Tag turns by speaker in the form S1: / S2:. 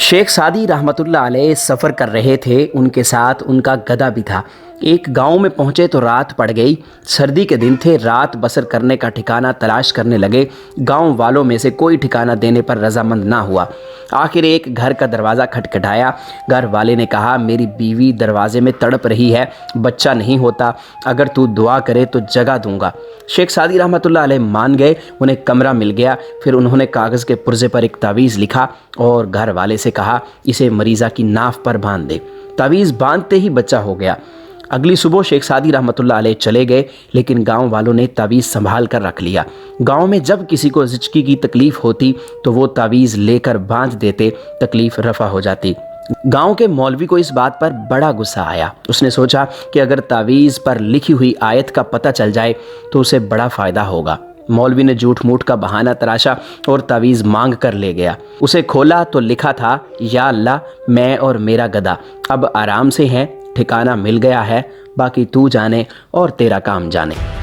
S1: شیخ Saadi رحمۃ اللہ علیہ سفر کر رہے تھے، ان کے ساتھ ان کا گدھا بھی تھا۔ ایک گاؤں میں پہنچے تو رات پڑ گئی۔ سردی کے دن تھے، رات بسر کرنے کا ٹھکانہ تلاش کرنے لگے۔ گاؤں والوں میں سے کوئی ٹھکانہ دینے پر رضامند نہ ہوا۔ آخر ایک گھر کا دروازہ کھٹکھٹایا۔ گھر والے نے کہا، میری بیوی دروازے میں تڑپ رہی ہے، بچہ نہیں ہوتا، اگر تو دعا کرے تو جگہ دوں گا۔ شیخ سعدی رحمۃ اللہ علیہ مان گئے، انہیں کمرہ مل گیا۔ پھر انہوں نے کاغذ کے پرزے پر ایک تعویذ لکھا اور گھر والے سے کہا، اسے مریضہ کی ناف پر باندھ دے۔ تعویذ باندھتے ہی بچہ ہو گیا۔ اگلی صبح شیخ سعدی رحمۃ اللہ علیہ چلے گئے، لیکن گاؤں والوں نے تعویذ سنبھال کر رکھ لیا۔ گاؤں میں جب کسی کو زچگی کی تکلیف ہوتی تو وہ تعویذ لے کر باندھ دیتے، تکلیف رفع ہو جاتی۔ گاؤں کے مولوی کو اس بات پر بڑا غصہ آیا۔ اس نے سوچا کہ اگر تعویذ پر لکھی ہوئی آیت کا پتہ چل جائے تو اسے بڑا فائدہ ہوگا۔ مولوی نے جھوٹ موٹ کا بہانہ تراشا اور تعویذ مانگ کر لے گیا۔ اسے کھولا تو لکھا تھا، یا اللہ، میں اور میرا گدھا اب آرام سے ہیں، ٹھکانہ مل گیا ہے، باقی تو جانے اور تیرا کام جانے۔